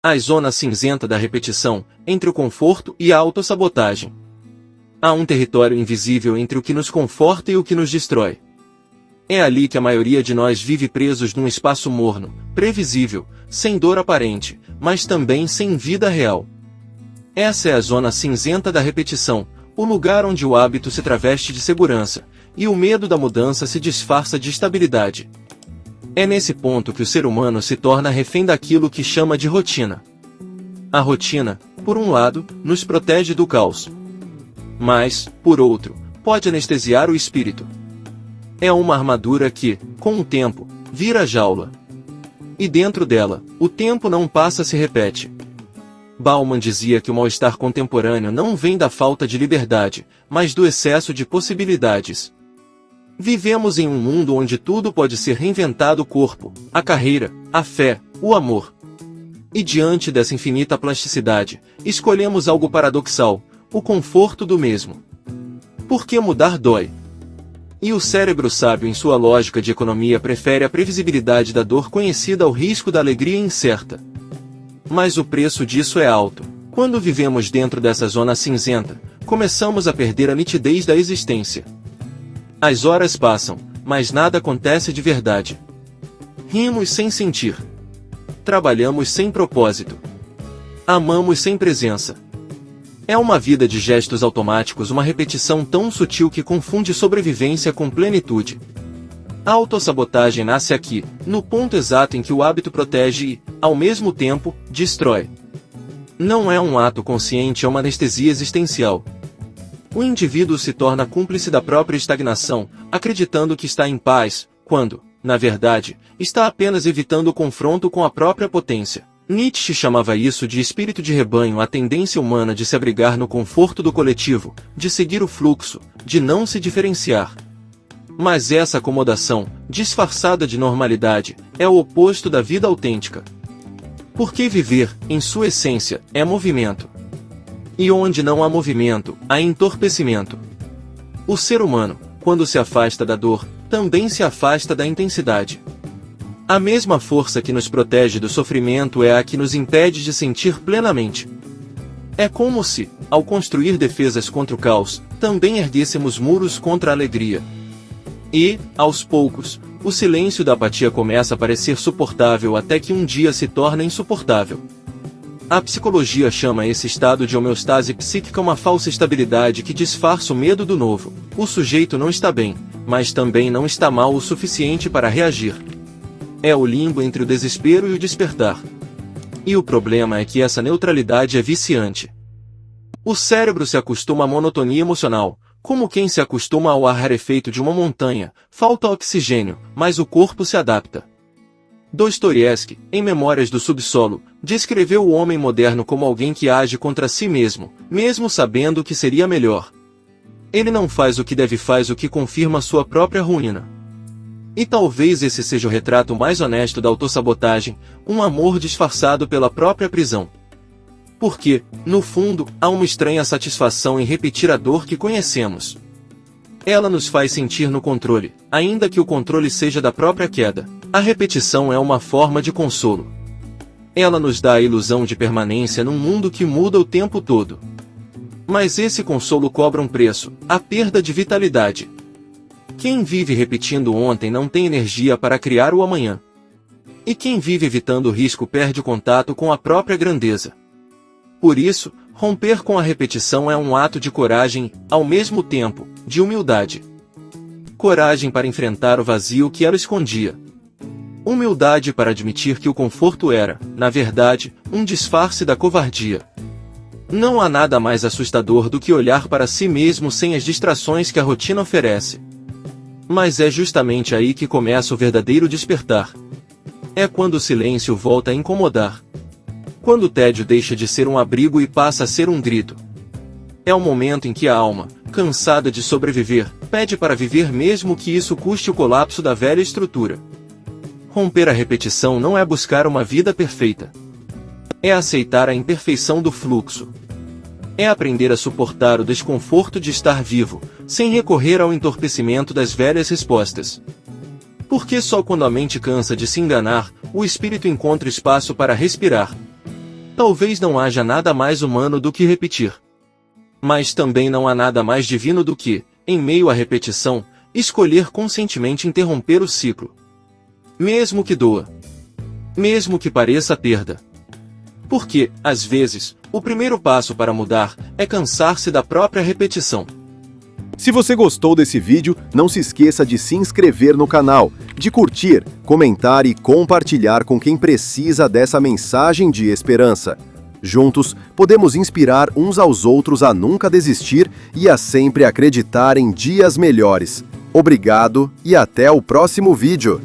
A zona cinzenta da repetição, entre o conforto e a autossabotagem. Há um território invisível entre o que nos conforta e o que nos destrói. É ali que a maioria de nós vive presos num espaço morno, previsível, sem dor aparente, mas também sem vida real. Essa é a zona cinzenta da repetição, o lugar onde o hábito se traveste de segurança, e o medo da mudança se disfarça de estabilidade. É nesse ponto que o ser humano se torna refém daquilo que chama de rotina. A rotina, por um lado, nos protege do caos. Mas, por outro, pode anestesiar o espírito. É uma armadura que, com o tempo, vira jaula. E dentro dela, o tempo não passa, se repete. Bauman dizia que o mal-estar contemporâneo não vem da falta de liberdade, mas do excesso de possibilidades. Vivemos em um mundo onde tudo pode ser reinventado: o corpo, a carreira, a fé, o amor. E diante dessa infinita plasticidade, escolhemos algo paradoxal: o conforto do mesmo. Porque mudar dói. E o cérebro sábio, em sua lógica de economia, prefere a previsibilidade da dor conhecida ao risco da alegria incerta. Mas o preço disso é alto. Quando vivemos dentro dessa zona cinzenta, começamos a perder a nitidez da existência. As horas passam, mas nada acontece de verdade. Rimos sem sentir. Trabalhamos sem propósito. Amamos sem presença. É uma vida de gestos automáticos, uma repetição tão sutil que confunde sobrevivência com plenitude. A autossabotagem nasce aqui, no ponto exato em que o hábito protege e, ao mesmo tempo, destrói. Não é um ato consciente, é uma anestesia existencial. O indivíduo se torna cúmplice da própria estagnação, acreditando que está em paz, quando, na verdade, está apenas evitando o confronto com a própria potência. Nietzsche chamava isso de espírito de rebanho, a tendência humana de se abrigar no conforto do coletivo, de seguir o fluxo, de não se diferenciar. Mas essa acomodação, disfarçada de normalidade, é o oposto da vida autêntica. Porque viver, em sua essência, é movimento. E onde não há movimento, há entorpecimento. O ser humano, quando se afasta da dor, também se afasta da intensidade. A mesma força que nos protege do sofrimento é a que nos impede de sentir plenamente. É como se, ao construir defesas contra o caos, também erguêssemos muros contra a alegria. E, aos poucos, o silêncio da apatia começa a parecer suportável até que um dia se torna insuportável. A psicologia chama esse estado de homeostase psíquica, uma falsa estabilidade que disfarça o medo do novo. O sujeito não está bem, mas também não está mal o suficiente para reagir. É o limbo entre o desespero e o despertar. E o problema é que essa neutralidade é viciante. O cérebro se acostuma à monotonia emocional, como quem se acostuma ao ar rarefeito de uma montanha. Falta oxigênio, mas o corpo se adapta. Dostoiévski, em Memórias do Subsolo, descreveu o homem moderno como alguém que age contra si mesmo, mesmo sabendo que seria melhor. Ele não faz o que deve, faz o que confirma sua própria ruína. E talvez esse seja o retrato mais honesto da autossabotagem, um amor disfarçado pela própria prisão. Porque, no fundo, há uma estranha satisfação em repetir a dor que conhecemos. Ela nos faz sentir no controle, ainda que o controle seja da própria queda. A repetição é uma forma de consolo. Ela nos dá a ilusão de permanência num mundo que muda o tempo todo. Mas esse consolo cobra um preço, a perda de vitalidade. Quem vive repetindo ontem não tem energia para criar o amanhã. E quem vive evitando o risco perde o contato com a própria grandeza. Por isso, romper com a repetição é um ato de coragem, ao mesmo tempo, de humildade. Coragem para enfrentar o vazio que ela escondia. Humildade para admitir que o conforto era, na verdade, um disfarce da covardia. Não há nada mais assustador do que olhar para si mesmo sem as distrações que a rotina oferece. Mas é justamente aí que começa o verdadeiro despertar. É quando o silêncio volta a incomodar. Quando o tédio deixa de ser um abrigo e passa a ser um grito. É o momento em que a alma, cansada de sobreviver, pede para viver mesmo que isso custe o colapso da velha estrutura. Romper a repetição não é buscar uma vida perfeita. É aceitar a imperfeição do fluxo. É aprender a suportar o desconforto de estar vivo, sem recorrer ao entorpecimento das velhas respostas. Porque só quando a mente cansa de se enganar, o espírito encontra espaço para respirar. talvez não haja nada mais humano do que repetir. Mas também não há nada mais divino do que, em meio à repetição, escolher conscientemente interromper o ciclo. Mesmo que doa. Mesmo que pareça perda. Porque, às vezes, o primeiro passo para mudar é cansar-se da própria repetição. Se você gostou desse vídeo, não se esqueça de se inscrever no canal, de curtir, comentar e compartilhar com quem precisa dessa mensagem de esperança. Juntos, podemos inspirar uns aos outros a nunca desistir e a sempre acreditar em dias melhores. Obrigado e até o próximo vídeo!